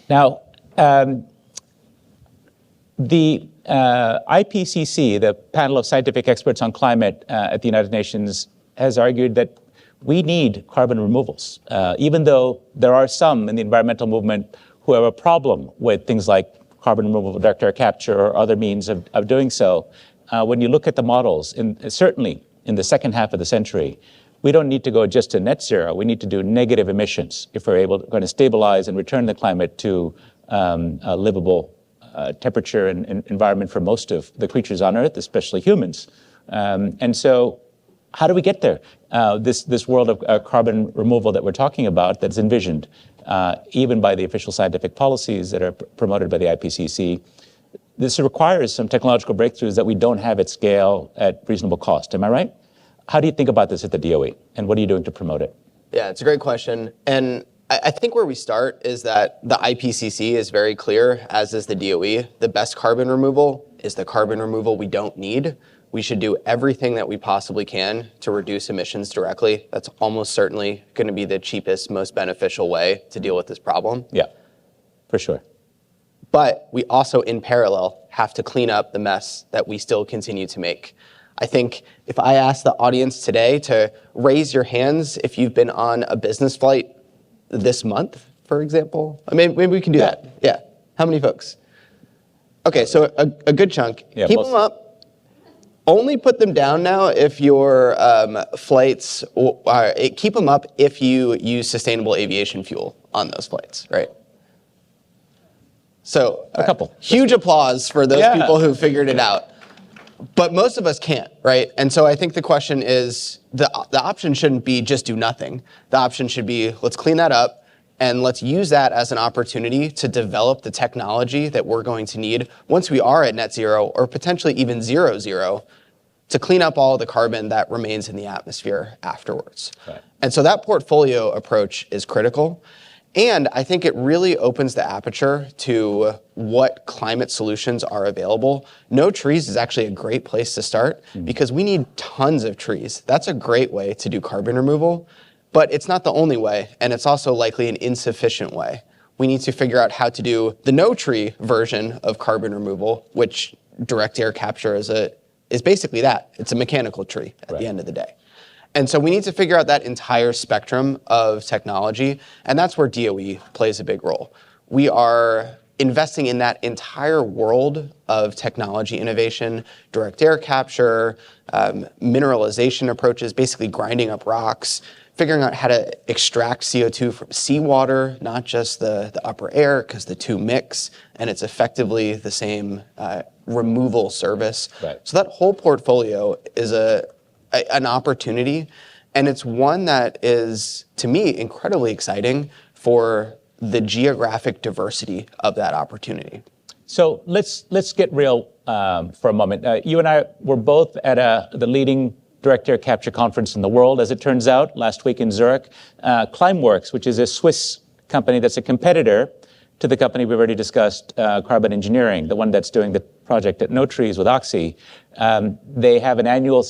Now, the IPCC, the panel of scientific experts on climate at the United Nations, has argued that we need carbon removals, even though there are some in the environmental movement who have a problem with things like carbon removal, direct air capture, or other means of doing so. When you look at the models, certainly in the second half of the century, we don't need to go just to net zero. We need to do negative emissions if we're going to stabilize and return the climate to a livable temperature and environment for most of the creatures on Earth, especially humans. And so how do we get there? This world of carbon removal that we're talking about that's envisioned, even by the official scientific policies that are promoted by the IPCC, this requires some technological breakthroughs that we don't have at scale at reasonable cost. Am I right? How do you think about this at the DOE, and what are you doing to promote it? Yeah, it's a great question. And I think where we start is that the IPCC is very clear, as is the DOE. The best carbon removal is the carbon removal we don't need. We should do everything that we possibly can to reduce emissions directly. That's almost certainly going to be the cheapest, most beneficial way to deal with this problem. Yeah, for sure. But we also, in parallel, have to clean up the mess that we still continue to make. I think if I ask the audience today to raise your hands if you've been on a business flight this month, for example, maybe we can do that. Yeah. How many folks? Okay, so a good chunk. Yeah, keep them up. Only put them down now if your flights, keep them up if you use sustainable aviation fuel on those flights, right? So a couple. Huge applause for those people who figured it out. But most of us can't, right? And so I think the question is, the option shouldn't be just do nothing. The option should be, let's clean that up, and let's use that as an opportunity to develop the technology that we're going to need once we are at net zero, or potentially even zero, to clean up all the carbon that remains in the atmosphere afterwards. Right. And so that portfolio approach is critical. And I think it really opens the aperture to what climate solutions are available. No trees is actually a great place to start because we need tons of trees. That's a great way to do carbon removal, but it's not the only way, and it's also likely an insufficient way. We need to figure out how to do the no tree version of carbon removal, which direct air capture is basically that. It's a mechanical tree at the end of the day. And so we need to figure out that entire spectrum of technology, and that's where DOE plays a big role. We are investing in that entire world of technology innovation, direct air capture, mineralization approaches, basically grinding up rocks, figuring out how to extract CO2 from seawater, not just the upper air, because the two mix, and it's effectively the same removal service. Right. So that whole portfolio is an opportunity, and it's one that is, to me, incredibly exciting for the geographic diversity of that opportunity. So let's get real for a moment. You and I were both at the leading direct air capture conference in the world, as it turns out, last week in Zurich. Climeworks, which is a Swiss company that's a competitor to the company we've already discussed, Carbon Engineering, the one that's doing the project at No Trees with Oxy. They have an annual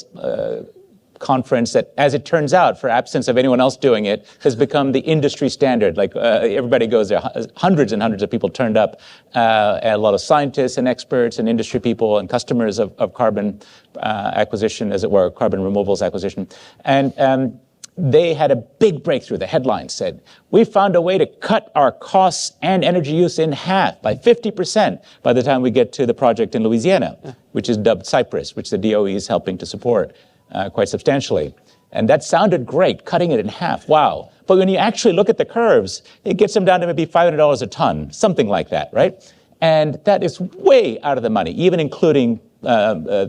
conference that, as it turns out, for absence of anyone else doing it, has become the industry standard. Like everybody goes there, hundreds and hundreds of people turned up, a lot of scientists and experts and industry people and customers of carbon acquisition, as it were, carbon removals acquisition. And they had a big breakthrough. The headline said, "We found a way to cut our costs and energy use in half by 50% by the time we get to the project in Louisiana," which is dubbed Cypress, which the DOE is helping to support quite substantially. And that sounded great, cutting it in half. Wow. But when you actually look at the curves, it gets them down to maybe $500 a ton, something like that, right? And that is way out of the money, even including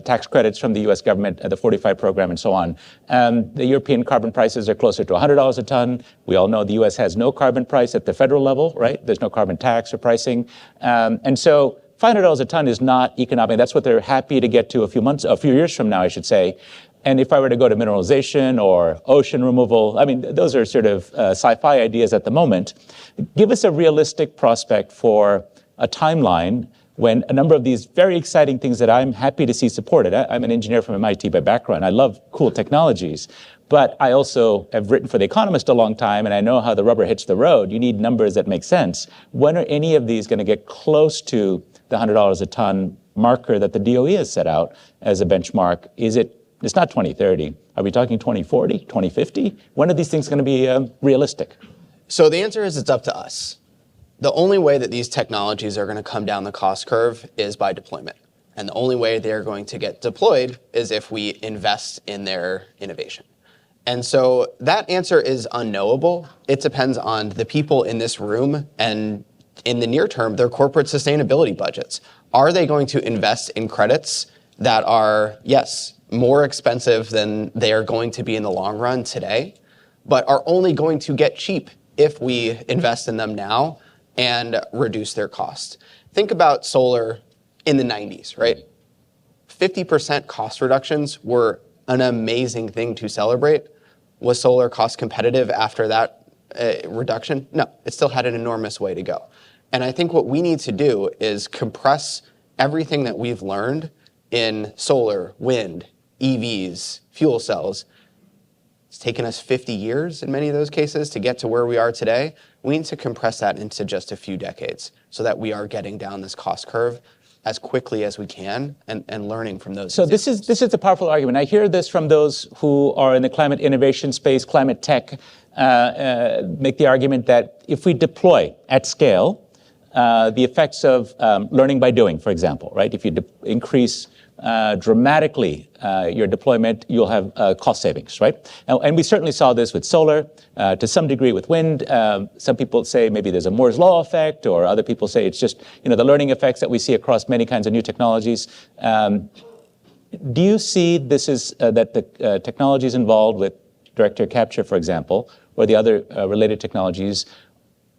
tax credits from the US government, the 45 program and so on. The European carbon prices are closer to $100 a ton. We all know the US has no carbon price at the federal level, right? There's no carbon tax or pricing. And so $500 a ton is not economic. That's what they're happy to get to a few years from now, I should say. And if I were to go to mineralization or ocean removal, I mean, those are sort of sci-fi ideas at the moment. Give us a realistic prospect for a timeline when a number of these very exciting things that I'm happy to see supported. I'm an engineer from MIT by background. I love cool technologies. But I also have written for The Economist a long time, and I know how the rubber hits the road. You need numbers that make sense. When are any of these going to get close to the $100 a ton marker that the DOE has set out as a benchmark? It's not 2030. Are we talking 2040, 2050? When are these things going to be realistic? So the answer is it's up to us. The only way that these technologies are going to come down the cost curve is by deployment. And the only way they're going to get deployed is if we invest in their innovation. And so that answer is unknowable. It depends on the people in this room and in the near term, their corporate sustainability budgets. Are they going to invest in credits that are, yes, more expensive than they are going to be in the long run today, but are only going to get cheap if we invest in them now and reduce their cost? Think about solar in the 90s, right? 50% cost reductions were an amazing thing to celebrate. Was solar cost competitive after that reduction? No, it still had an enormous way to go. And I think what we need to do is compress everything that we've learned in solar, wind, EVs, fuel cells. It's taken us 50 years in many of those cases to get to where we are today. We need to compress that into just a few decades so that we are getting down this cost curve as quickly as we can and learning from those. So this is a powerful argument. I hear this from those who are in the climate innovation space, climate tech, make the argument that if we deploy at scale, the effects of learning by doing, for example, right? If you increase dramatically your deployment, you'll have cost savings, right? And we certainly saw this with solar, to some degree with wind. Some people say maybe there's a Moore's Law effect, or other people say it's just the learning effects that we see across many kinds of new technologies. Do you see this is that the technologies involved with direct air capture, for example, or the other related technologies,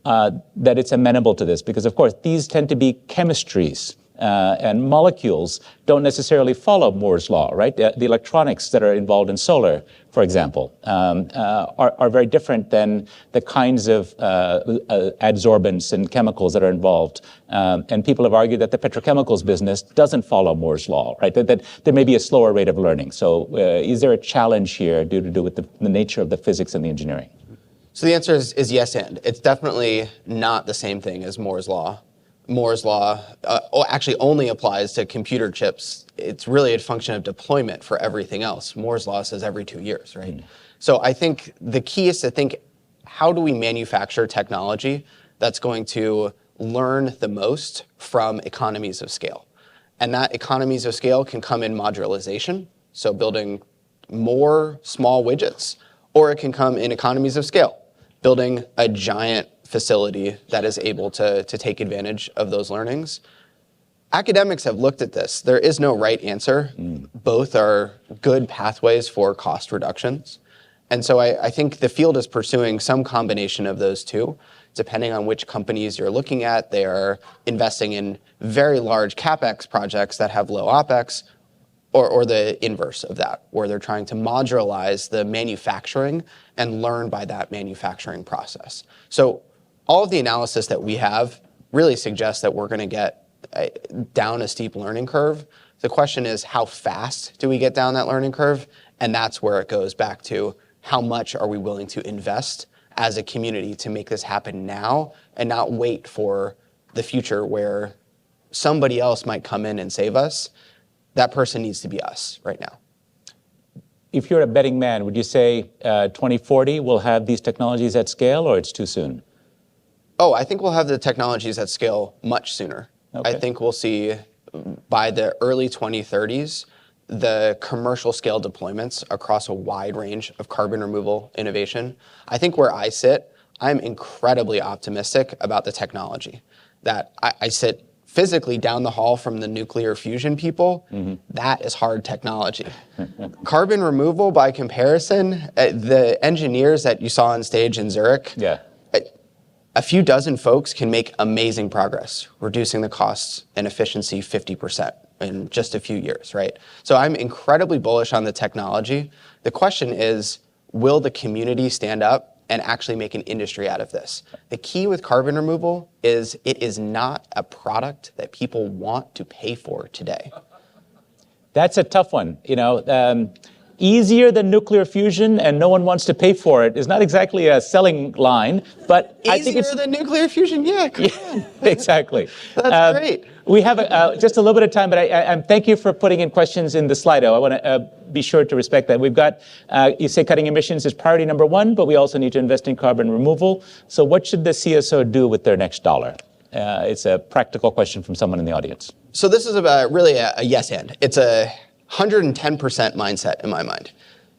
that it's amenable to this? Because of course, these tend to be chemistries. And molecules don't necessarily follow Moore's law, right? The electronics that are involved in solar, for example, are very different than the kinds of adsorbents and chemicals that are involved. And people have argued that the petrochemicals business doesn't follow Moore's law, right? That there may be a slower rate of learning. So is there a challenge here due to do with the nature of the physics and the engineering? So the answer is yes and. It's definitely not the same thing as Moore's law. Moore's law actually only applies to computer chips. It's really a function of deployment for everything else. Moore's law says every 2 years, right? So I think the key is to think, how do we manufacture technology that's going to learn the most from economies of scale? And that economies of scale can come in modularization, so building more small widgets, or it can come in economies of scale, building a giant facility that is able to take advantage of those learnings. Academics have looked at this. There is no right answer. Both are good pathways for cost reductions. And so I think the field is pursuing some combination of those two. Depending on which companies you're looking at, they are investing in very large CapEx projects that have low OpEx, or the inverse of that, where they're trying to modularize the manufacturing and learn by that manufacturing process. So all of the analysis that we have really suggests that we're going to get down a steep learning curve. The question is, how fast do we get down that learning curve? And that's where it goes back to, how much are we willing to invest as a community to make this happen now and not wait for the future where somebody else might come in and save us? That person needs to be us right now. If you're a betting man, would you say 2040 we'll have these technologies at scale, or it's too soon? Oh, I think we'll have the technologies at scale much sooner. Okay. I think we'll see by the early 2030s, the commercial scale deployments across a wide range of carbon removal innovation. I think where I sit, I'm incredibly optimistic about the technology. That I sit physically down the hall from the nuclear fusion people. That is hard technology. Carbon removal, by comparison, the engineers that you saw on stage in Zurich, a few dozen folks can make amazing progress, reducing the costs and efficiency 50% in just a few years, right? So I'm incredibly bullish on the technology. The question is, will the community stand up and actually make an industry out of this? The key with carbon removal is it is not a product that people want to pay for today. That's a tough one. easier than nuclear fusion and no one wants to pay for it is not exactly a selling line, but I think it's easier than nuclear fusion. Yeah, come on. exactly. That's great. We have just a little bit of time, but I thank you for putting in questions in the Slido. I want to be sure to respect that. We've got, you say cutting emissions is priority number one, but we also need to invest in carbon removal. So what should the CSO do with their next dollar? It's a practical question from someone in the audience. So this is about really a yes and. It's a 110% mindset in my mind.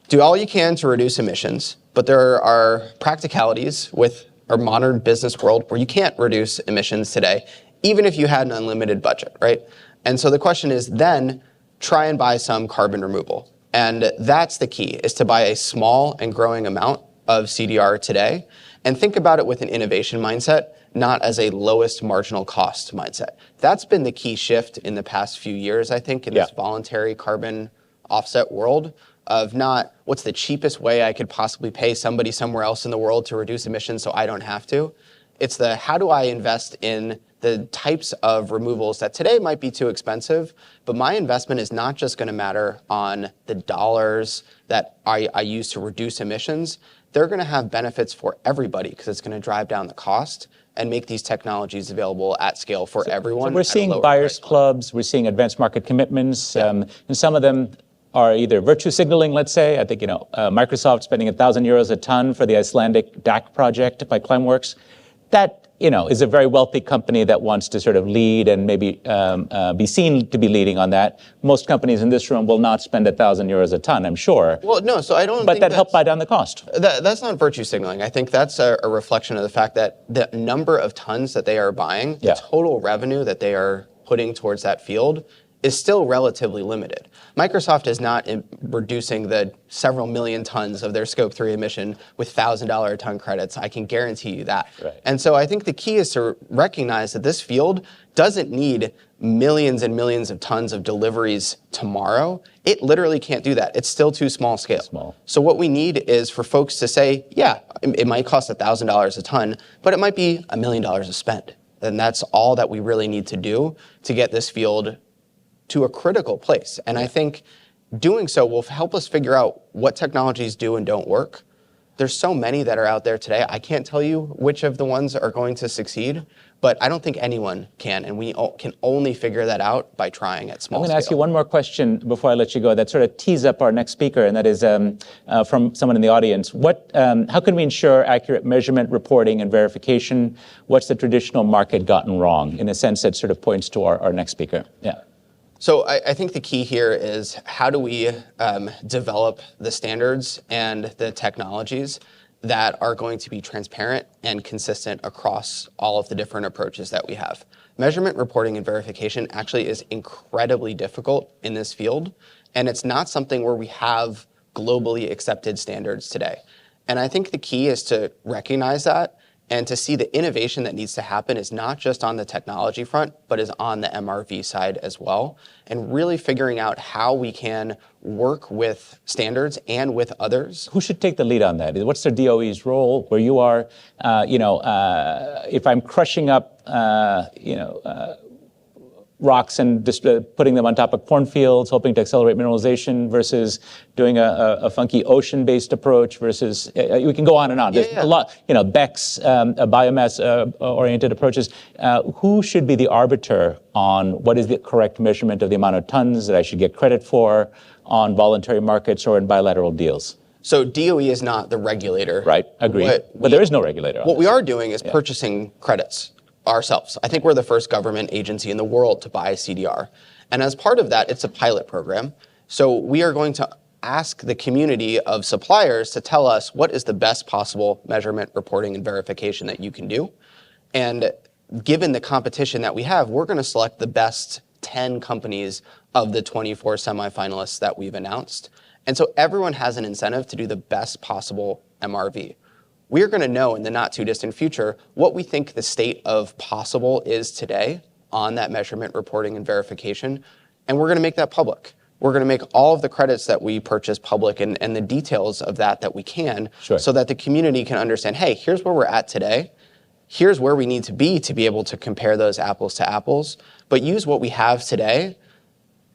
Do all you can to reduce emissions, but there are practicalities with our modern business world where you can't reduce emissions today, even if you had an unlimited budget, right? And so the question is then try and buy some carbon removal. And that's the key, is to buy a small and growing amount of CDR today and think about it with an innovation mindset, not as a lowest marginal cost mindset. That's been the key shift in the past few years, I think, in this voluntary carbon offset world of not what's the cheapest way I could possibly pay somebody somewhere else in the world to reduce emissions so I don't have to. It's the how do I invest in the types of removals that today might be too expensive, but my investment is not just going to matter on the dollars that I use to reduce emissions. They're going to have benefits for everybody because it's going to drive down the cost and make these technologies available at scale for everyone. So we're seeing buyers clubs, we're seeing advanced market commitments, and some of them are either virtue signaling, let's say. I think, Microsoft spending €1,000 a ton for the Icelandic DAC project by Climeworks. That, is a very wealthy company that wants to sort of lead and maybe be seen to be leading on that. Most companies in this room will not spend €1,000 a ton, I'm sure. Well, no, so I don't But that helped buy down the cost. That's not virtue signaling. I think that's a reflection of the fact that the number of tons that they are buying, the total revenue that they are putting towards that field is still relatively limited. Microsoft is not reducing the several million tons of their Scope 3 emission with $1,000 a ton credits. I can guarantee you that. Right. And so I think the key is to recognize that this field doesn't need millions and millions of tons of deliveries tomorrow. It literally can't do that. It's still too small scale. Small. So what we need is for folks to say, yeah, it might cost $1,000 a ton, but it might be $1 million a spend. And that's all that we really need to do to get this field to a critical place. And I think doing so will help us figure out what technologies do and don't work. There's so many that are out there today. I can't tell you which of the ones are going to succeed, but I don't think anyone can. And we can only figure that out by trying at small scale. I'm going to ask you one more question before I let you go that sort of tees up our next speaker, and that is from someone in the audience. How can we ensure accurate measurement, reporting, and verification? What's the traditional market gotten wrong? In a sense, that sort of points to our next speaker. Yeah. So I think the key here is how do we develop the standards and the technologies that are going to be transparent and consistent across all of the different approaches that we have. Measurement, reporting, and verification actually is incredibly difficult in this field, and it's not something where we have globally accepted standards today. And I think the key is to recognize that and to see the innovation that needs to happen is not just on the technology front, but is on the MRV side as well. And really figuring out how we can work with standards and with others. Who should take the lead on that? What's the DOE's role where you are, if I'm crushing up, rocks and just putting them on top of cornfields, hoping to accelerate mineralization versus doing a funky ocean-based approach versus, we can go on and on. There's a lot, BECS, biomass-oriented approaches. Who should be the arbiter on what is the correct measurement of the amount of tons that I should get credit for on voluntary markets or in bilateral deals? So DOE is not the regulator. Right, agreed. But there is no regulator on What this. we are doing is purchasing credits ourselves. I think we're the first government agency in the world to buy CDR. And as part of that, it's a pilot program. So we are going to ask the community of suppliers to tell us what is the best possible measurement, reporting, and verification that you can do. And given the competition that we have, we're going to select the best 10 companies of the 24 semifinalists that we've announced. And so everyone has an incentive to do the best possible MRV. We're going to know in the not too distant future what we think the state of possible is today on that measurement, reporting, and verification, and we're going to make that public. We're going to make all of the credits that we purchase public and the details of that we can, so that the community can understand, hey, here's where we're at today. Here's where we need to be able to compare those apples to apples, but use what we have today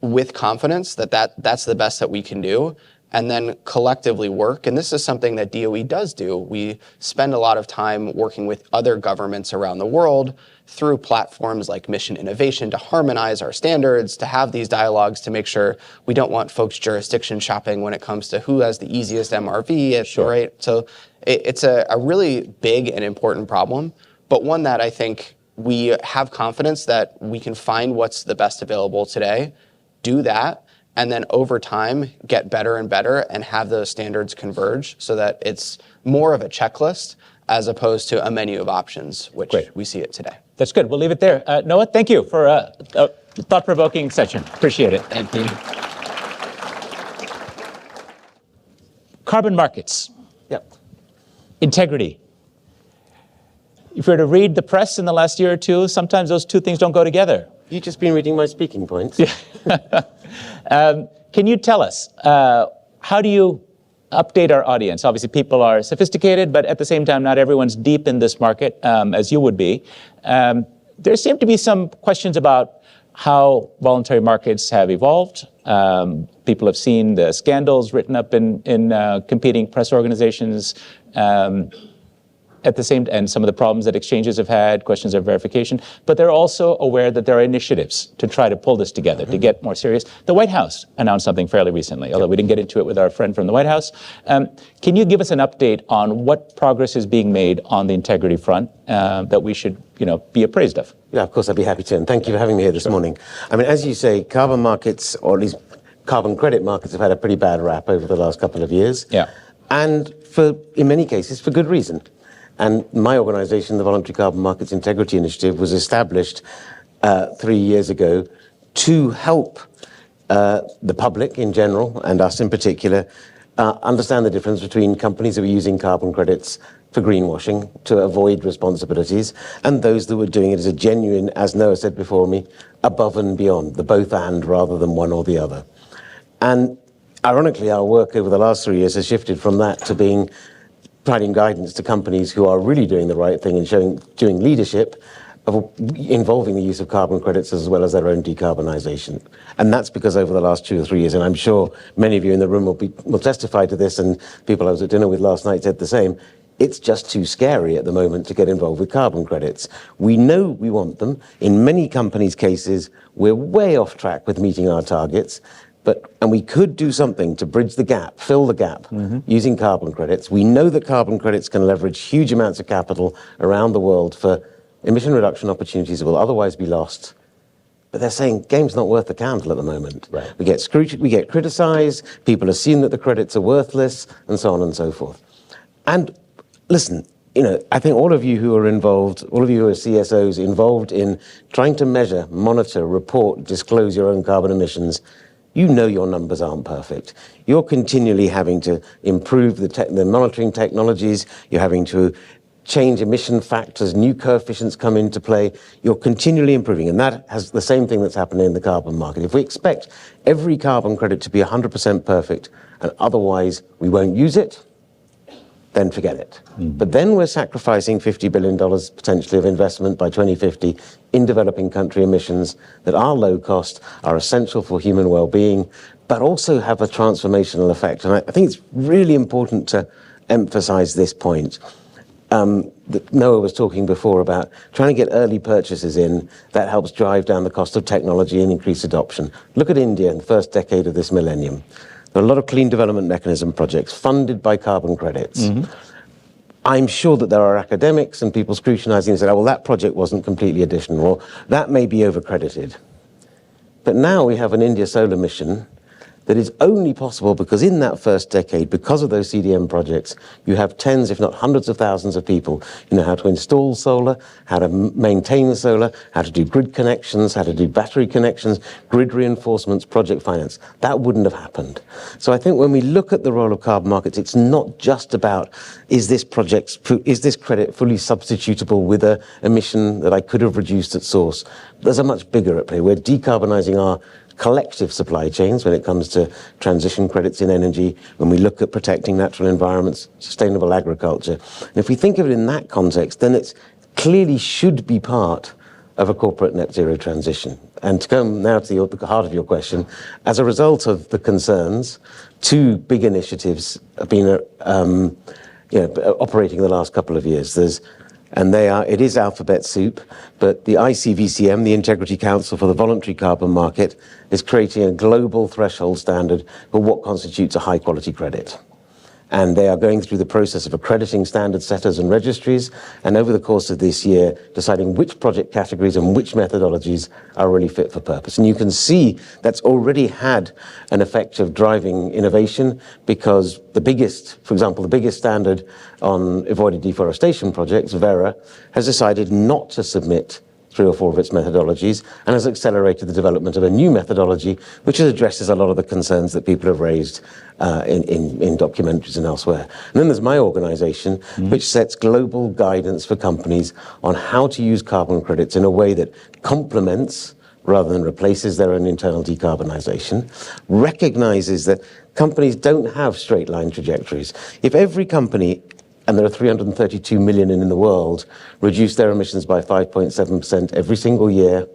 with confidence that that's the best that we can do. and then collectively work. And this is something that DOE does do. We spend a lot of time working with other governments around the world through platforms like Mission Innovation to harmonize our standards, to have these dialogues to make sure we don't want folks jurisdiction shopping when it comes to who has the easiest MRV, right? So it's a really big and important problem, but one that I think we have confidence that we can find what's the best available today, do that, and then over time get better and better and have those standards converge so that it's more of a checklist as opposed to a menu of options, which we see it today. That's good. We'll leave it there. Noah, thank you for a thought-provoking session. Appreciate it. Thank you. Carbon markets. Yep. Integrity. If you were to read the press in the last year or two, sometimes those two things don't go together. You've just been reading my speaking points. Can you tell us, how do you update our audience? Obviously, people are sophisticated, but at the same time, not everyone's deep in this market, as you would be. There seem to be some questions about how voluntary markets have evolved. People have seen the scandals written up in competing press organizations. At the same, and some of the problems that exchanges have had, questions of verification, but they're also aware that there are initiatives to try to pull this together, to get more serious. The White House announced something fairly recently, although we didn't get into it with our friend from the White House. Can you give us an update on what progress is being made on the integrity front that we should, be appraised of? Yeah, of course, I'd be happy to, and thank you for having me here this morning. I mean, as you say, carbon markets, or at least carbon credit markets, have had a pretty bad rap over the last couple of years. Yeah. And in many cases, for good reason. And my organization, the Voluntary Carbon Markets Integrity Initiative, was established 3 years ago to help the public in general, and us in particular, understand the difference between companies that were using carbon credits for greenwashing to avoid responsibilities, and those that were doing it as a genuine, as Noah said before me, above and beyond, the both and rather than one or the other. And ironically, our work over the last 3 years has shifted from that to providing guidance to companies who are really doing the right thing and doing leadership of involving the use of carbon credits as well as their own decarbonisation. And that's because over the last 2 or 3 years, and I'm sure many of you in the room will testify to this, and people I was at dinner with last night said the same, it's just too scary at the moment to get involved with carbon credits. We know we want them. In many companies' cases, we're way off track with meeting our targets. And we could do something to bridge the gap, fill the gap, using carbon credits. We know that carbon credits can leverage huge amounts of capital around the world for emission reduction opportunities that will otherwise be lost. But they're saying game's not worth the candle at the moment. Right. We get criticized, people assume that the credits are worthless, and so on and so forth. And listen, I think all of you who are involved, all of you who are CSOs involved in trying to measure, monitor, report, disclose your own carbon emissions, you know your numbers aren't perfect. You're continually having to improve the monitoring technologies. You're having to change emission factors. New coefficients come into play. You're continually improving. And that has the same thing that's happening in the carbon market. If we expect every carbon credit to be 100% perfect and otherwise we won't use it, then forget it. But then we're sacrificing $50 billion potentially of investment by 2050 in developing country emissions that are low cost, are essential for human well-being, but also have a transformational effect. And I think it's really important to emphasize this point. That Noah was talking before about trying to get early purchases in, that helps drive down the cost of technology and increase adoption. Look at India in the first decade of this millennium. There are a lot of clean development mechanism projects funded by carbon credits. I'm sure that there are academics and people scrutinizing and saying, oh, well, that project wasn't completely additional, or that may be overcredited. But now we have an India solar mission that is only possible because in that first decade, because of those CDM projects, you have tens, if not hundreds of thousands of people who know how to install solar, how to maintain the solar, how to do grid connections, how to do battery connections, grid reinforcements, project finance. That wouldn't have happened. So I think when we look at the role of carbon markets, it's not just about, is this credit fully substitutable with an emission that I could have reduced at source? There's a much bigger at play. We're decarbonizing our collective supply chains when it comes to transition credits in energy, when we look at protecting natural environments, sustainable agriculture. And if we think of it in that context, then it clearly should be part of a corporate net zero transition. And to come now to the heart of your question, as a result of the concerns, two big initiatives have been operating the last couple of years. It is alphabet soup, but the ICVCM, the Integrity Council for the Voluntary Carbon Market, is creating a global threshold standard for what constitutes a high-quality credit. And they are going through the process of accrediting standard setters and registries, and over the course of this year, deciding which project categories and which methodologies are really fit for purpose. And you can see that's already had an effect of driving innovation, because for example, the biggest standard on avoided deforestation projects, Vera, has decided not to submit 3 or 4 of its methodologies, and has accelerated the development of a new methodology which addresses a lot of the concerns that people have raised in documentaries and elsewhere. And then there's my organization, which sets global guidance for companies on how to use carbon credits in a way that complements rather than replaces their own internal decarbonization, recognizes that companies don't have straight line trajectories. If every company, and there are 332 million in the world, reduce their emissions by 5.7% every single year,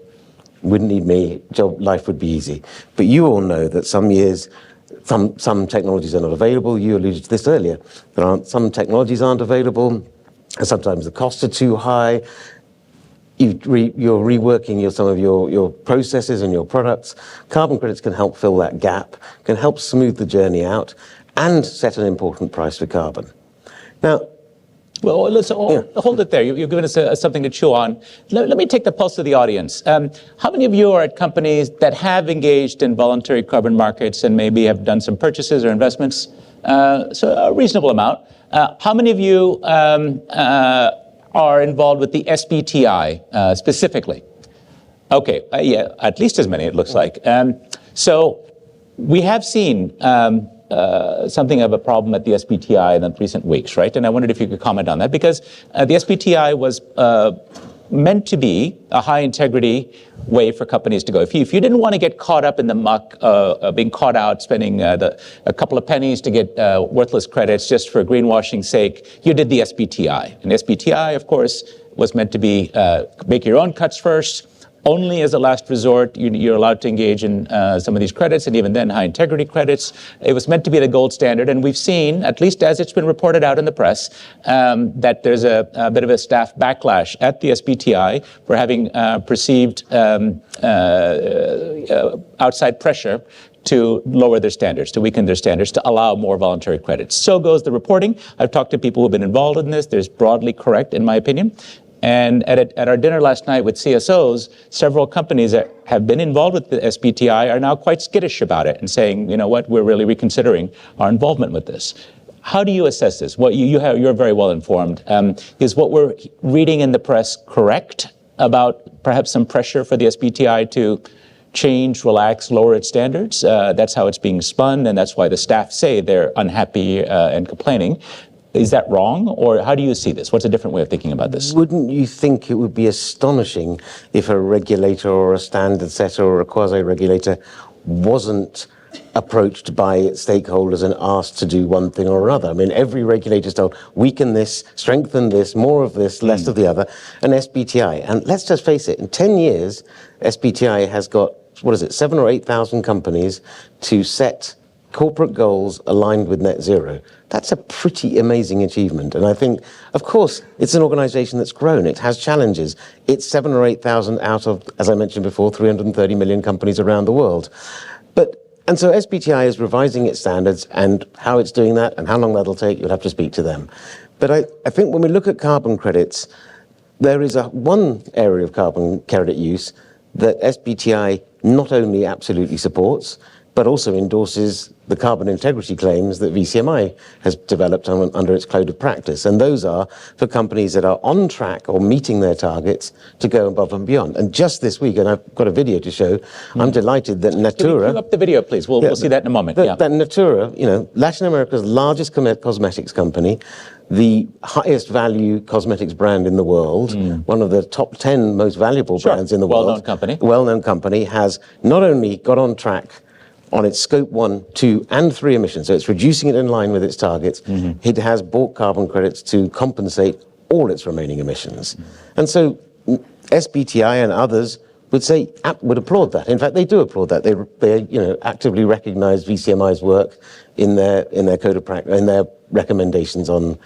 wouldn't need me, life would be easy. But you all know that some years, some technologies are not available. You alluded to this earlier. Some technologies aren't available, and sometimes the costs are too high. You're reworking some of your processes and your products. Carbon credits can help fill that gap, can help smooth the journey out, and set an important price for carbon. Now, well, let's hold it there. You've given us something to chew on. Let me take the pulse of the audience. How many of you are at companies that have engaged in voluntary carbon markets and maybe have done some purchases or investments? So a reasonable amount. How many of you are involved with the SBTI specifically? Okay, yeah, at least as many, it looks like. So we have seen something of a problem at the SBTI in the recent weeks, right? And I wondered if you could comment on that, because the SBTI was meant to be a high integrity way for companies to go. If you didn't want to get caught up in the muck, being caught out spending a couple of pennies to get worthless credits just for greenwashing's sake, you did the SBTI. And SBTI, of course, was meant to be make your own cuts first. Only as a last resort, you're allowed to engage in some of these credits, and even then high integrity credits. It was meant to be the gold standard, and we've seen, at least as it's been reported out in the press, that there's a bit of a staff backlash at the SBTI for having perceived outside pressure to lower their standards, to weaken their standards, to allow more voluntary credits. So goes the reporting. I've talked to people who've been involved in this. There's broadly correct, in my opinion. And at our dinner last night with CSOs, several companies that have been involved with the SBTI are now quite skittish about it and saying, you know what, we're really reconsidering our involvement with this. How do you assess this? Well, you're very well informed. Is what we're reading in the press correct about perhaps some pressure for the SBTI to change, relax, lower its standards? That's how it's being spun, and that's why the staff say they're unhappy and complaining. Is that wrong, or how do you see this? What's a different way of thinking about this? Wouldn't you think it would be astonishing if a regulator or a standard setter or a quasi-regulator wasn't approached by its stakeholders and asked to do one thing or another? I mean, every regulator is told, weaken this, strengthen this, more of this, less of the other, and SBTI. And let's just face it, in 10 years, SBTI has got, 7,000 or 8,000 companies to set corporate goals aligned with net zero. That's a pretty amazing achievement. And I think, of course, it's an organization that's grown. It has challenges. It's 7,000 or 8,000 out of, as I mentioned before, 330 million companies around the world. And so SBTI is revising its standards, and how it's doing that and how long that'll take, you'll have to speak to them. But I think when we look at carbon credits, there is one area of carbon credit use that SBTI not only absolutely supports, but also endorses the carbon integrity claims that VCMI has developed under its code of practice. And those are for companies that are on track or meeting their targets to go above and beyond. And just this week, and I've got a video to show, I'm delighted that Natura... Can you cue up the video, please? We'll see that in a moment. That Natura, Latin America's largest cosmetics company, the highest value cosmetics brand in the world, one of the top 10 most valuable brands in the world. Well-known company, has not only got on track on its scope 1, 2, and 3 emissions, so it's reducing it in line with its targets. It has bought carbon credits to compensate all its remaining emissions. And so SBTI and others would applaud that. In fact, they do applaud that. They actively recognise VCMI's work in their code of practice, in their recommendations on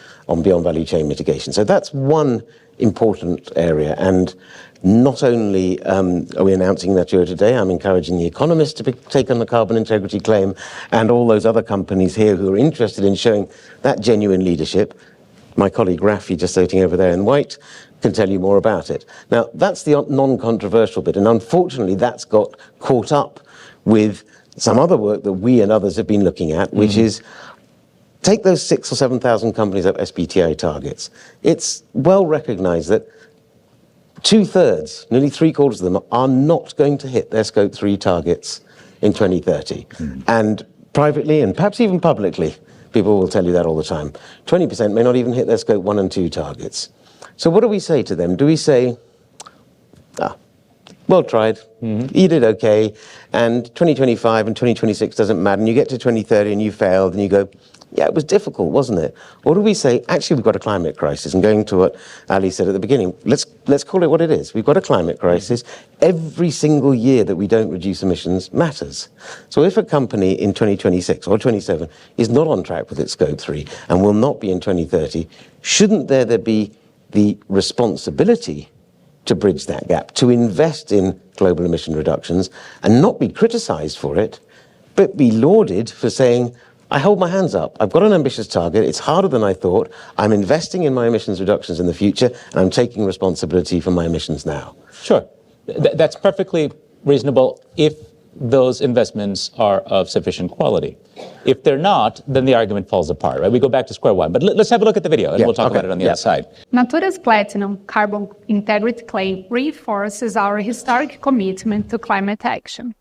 beyond value chain mitigation. So that's one important area. And not only are we announcing that here today, I'm encouraging the Economist to take on the carbon integrity claim, and all those other companies here who are interested in showing that genuine leadership. My colleague Rafi, just sitting over there in white, can tell you more about it. Now, that's the non-controversial bit, and unfortunately that's got caught up with some other work that we and others have been looking at, which is take those 6,000 or 7,000 companies that have SBTi targets. It's well recognized that 2/3, nearly 3/4 of them, are not going to hit their Scope 3 targets in 2030. And privately, and perhaps even publicly, people will tell you that all the time. 20% may not even hit their Scope 1 and 2 targets. So what do we say to them? Do we say, well tried, you did okay, and 2025 and 2026 doesn't matter, and you get to 2030 and you failed, and you go, yeah, it was difficult, wasn't it? Or do we say, actually, we've got a climate crisis? And going to what Ali said at the beginning, let's call it what it is. We've got a climate crisis. Every single year that we don't reduce emissions matters. So if a company in 2026 or 27 is not on track with its Scope 3 and will not be in 2030, shouldn't there be the responsibility to bridge that gap, to invest in global emission reductions and not be criticised for it, but be lauded for saying, I hold my hands up. I've got an ambitious target. It's harder than I thought. I'm investing in my emissions reductions in the future, and I'm taking responsibility for my emissions now. Sure. That's perfectly reasonable if those investments are of sufficient quality. If they're not, then the argument falls apart, right? We go back to square one. But let's have a look at the video, and we'll talk about it on the other side. Natura's Platinum Carbon Integrity Claim reinforces our historic commitment to climate action.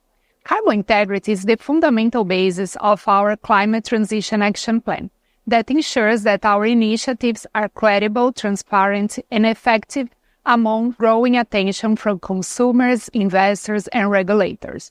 Carbon integrity is the fundamental basis of our Climate Transition Action Plan that ensures that our initiatives are credible, transparent, and effective among growing attention from consumers, investors, and regulators.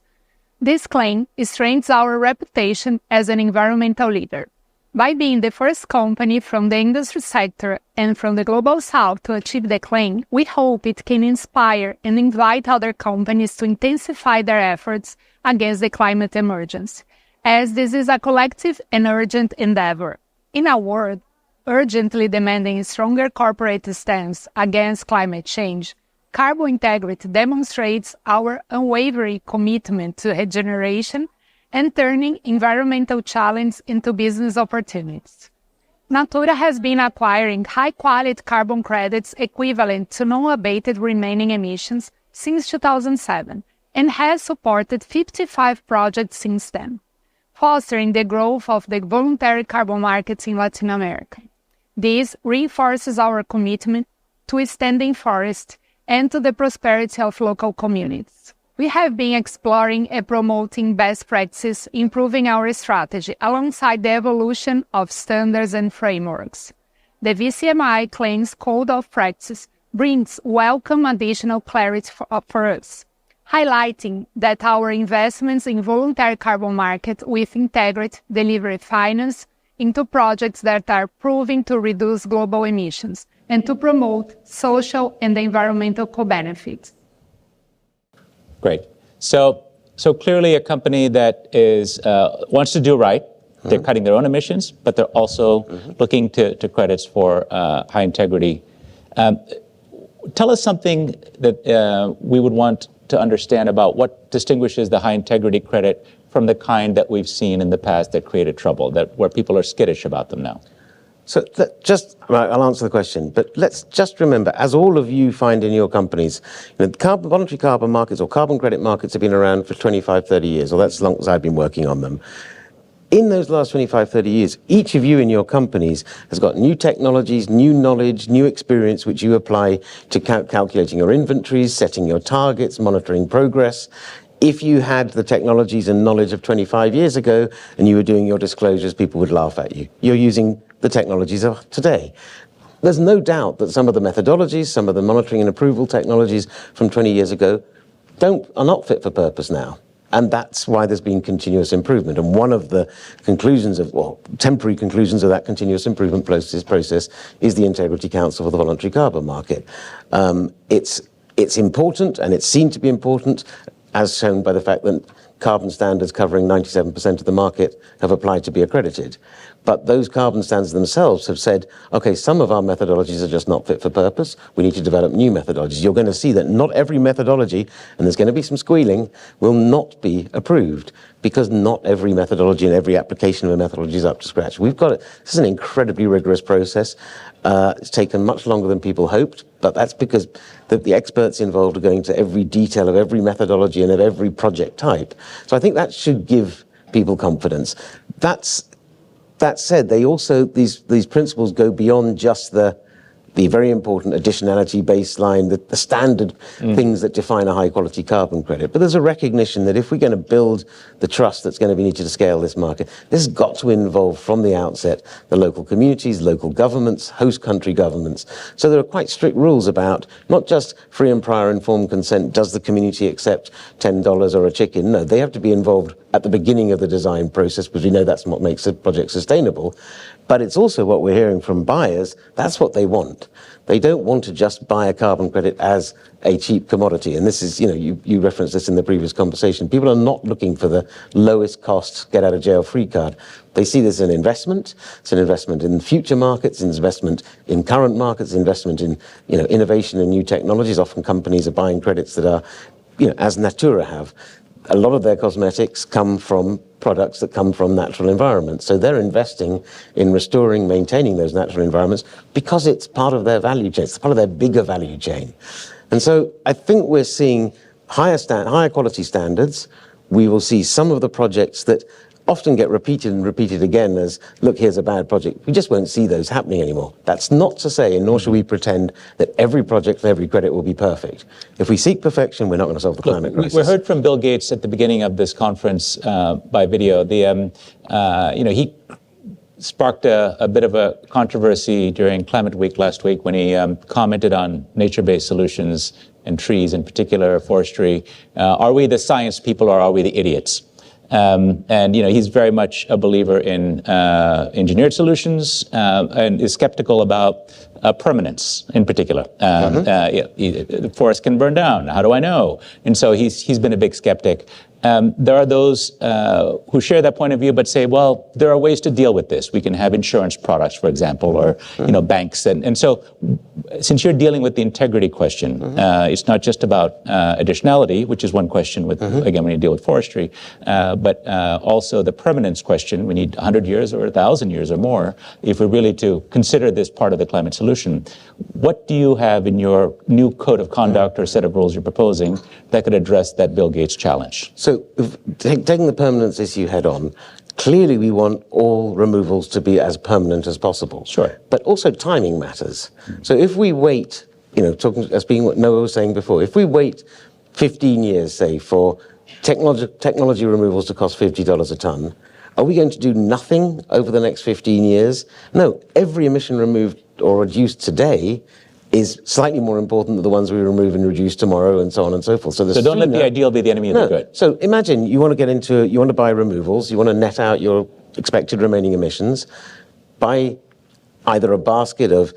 This claim strengthens our reputation as an environmental leader. By being the first company from the industry sector and from the Global South to achieve the claim, we hope it can inspire and invite other companies to intensify their efforts against the climate emergency, as this is a collective and urgent endeavor. In a world urgently demanding a stronger corporate stance against climate change, carbon integrity demonstrates our unwavering commitment to regeneration and turning environmental challenges into business opportunities. Natura has been acquiring high-quality carbon credits equivalent to non-abated remaining emissions since 2007 and has supported 55 projects since then, fostering the growth of the voluntary carbon markets in Latin America. This reinforces our commitment to standing forests and to the prosperity of local communities. We have been exploring and promoting best practices, improving our strategy alongside the evolution of standards and frameworks. The VCMI Claims Code of Practice brings welcome additional clarity for us, highlighting that our investments in voluntary carbon market with integrity deliver finance into projects that are proving to reduce global emissions and to promote social and environmental co-benefits. Great. So clearly a company that is wants to do right. They're cutting their own emissions, but they're also looking to credits for high integrity. Tell us something that we would want to understand about what distinguishes the high integrity credit from the kind that we've seen in the past that created trouble, where people are skittish about them now. So I'll answer the question, but let's just remember, as all of you find in your companies, voluntary carbon markets or carbon credit markets have been around for 25, 30 years, or that's as long as I've been working on them. In those last 25, 30 years, each of you in your companies has got new technologies, new knowledge, new experience, which you apply to calculating your inventories, setting your targets, monitoring progress. If you had the technologies and knowledge of 25 years ago and you were doing your disclosures, people would laugh at you. You're using the technologies of today. There's no doubt that some of the methodologies, some of the monitoring and approval technologies from 20 years ago are not fit for purpose now. And that's why there's been continuous improvement. And one of the conclusions temporary conclusions of that continuous improvement process is the Integrity Council for the Voluntary Carbon Market. It's it's important, and it's seen to be important, as shown by the fact that carbon standards covering 97% of the market have applied to be accredited. But those carbon standards themselves have said, okay, some of our methodologies are just not fit for purpose. We need to develop new methodologies. You're going to see that not every methodology, and there's going to be some squealing, will not be approved, because not every methodology and every application of a methodology is up to scratch. This is an incredibly rigorous process. It's taken much longer than people hoped, but that's because the experts involved are going to every detail of every methodology and of every project type. So I think that should give people confidence. That said, they also, these principles go beyond just the very important additionality baseline, the standard things that define a high-quality carbon credit. But there's a recognition that if we're going to build the trust that's going to be needed to scale this market, this has got to involve from the outset the local communities, local governments, host country governments. So there are quite strict rules about not just free and prior informed consent, does the community accept $10 or a chicken? No, they have to be involved at the beginning of the design process, because we know that's what makes a project sustainable. But it's also what we're hearing from buyers, that's what they want. They don't want to just buy a carbon credit as a cheap commodity. And this is, you referenced this in the previous conversation. People are not looking for the lowest cost, get out of jail free card. They see this as an investment. It's an investment in future markets, an investment in current markets, investment in, innovation and new technologies. Often companies are buying credits that are, as Natura have. A lot of their cosmetics come from products that come from natural environments. So they're investing in restoring, maintaining those natural environments because it's part of their value chain. It's part of their bigger value chain. And so I think we're seeing higher quality standards. We will see some of the projects that often get repeated and repeated again as, look, here's a bad project. We just won't see those happening anymore. That's not to say, and nor should we pretend, that every project for every credit will be perfect. If we seek perfection, we're not going to solve the climate crisis. We heard from Bill Gates at the beginning of this conference by video. He sparked a bit of a controversy during Climate Week last week when he commented on nature-based solutions and trees, in particular forestry. Are we the science people or are we the idiots? And he's very much a believer in engineered solutions and is skeptical about permanence in particular. The forest can burn down. How do I know? And so he's been a big skeptic. There are those who share that point of view, but say, well, there are ways to deal with this. We can have insurance products, for example, or banks. And so, since you're dealing with the integrity question, it's not just about additionality, which is one question with again when you deal with forestry, but also the permanence question. We need 100 years or 1,000 years or more if we're really to consider this part of the climate solution. What do you have in your new code of conduct or set of rules you're proposing that could address that Bill Gates challenge? So, taking the permanence issue head on, clearly we want all removals to be as permanent as possible. Sure. But also timing matters. So if we wait, talking as being what Noah was saying before, if we wait 15 years, say, for technology removals to cost $50 a ton, are we going to do nothing over the next 15 years? No, every emission removed or reduced today is slightly more important than the ones we remove and reduce tomorrow, and so on and so forth. So don't let the ideal be the enemy of the good. So imagine you want to buy removals, you want to net out your expected remaining emissions, buy either a basket of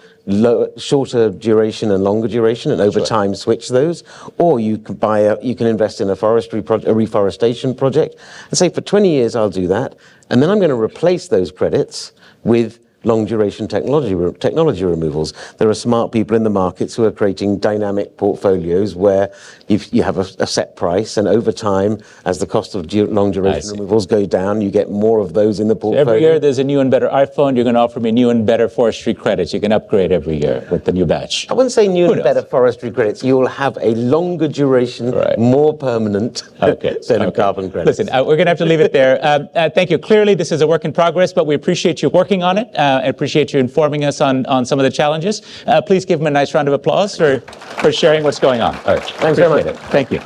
shorter duration and longer duration, and over time switch those, or you can invest in a reforestation project, and say for 20 years I'll do that, and then I'm going to replace those credits with long-duration technology removals. There are smart people in the markets who are creating dynamic portfolios where you have a set price, and over time, as the cost of long-duration removals go down, you get more of those in the portfolio. So every year there's a new and better iPhone, you're going to offer me new and better forestry credits. You can upgrade every year with the new batch. I wouldn't say new and better forestry credits. You'll have a longer duration, more permanent set of carbon credits. Listen, we're going to have to leave it there. Thank you. Clearly, this is a work in progress, but we appreciate you working on it. I appreciate you informing us on some of the challenges. Please give him a nice round of applause for sharing what's going on. All right. Thanks very much. Thank you.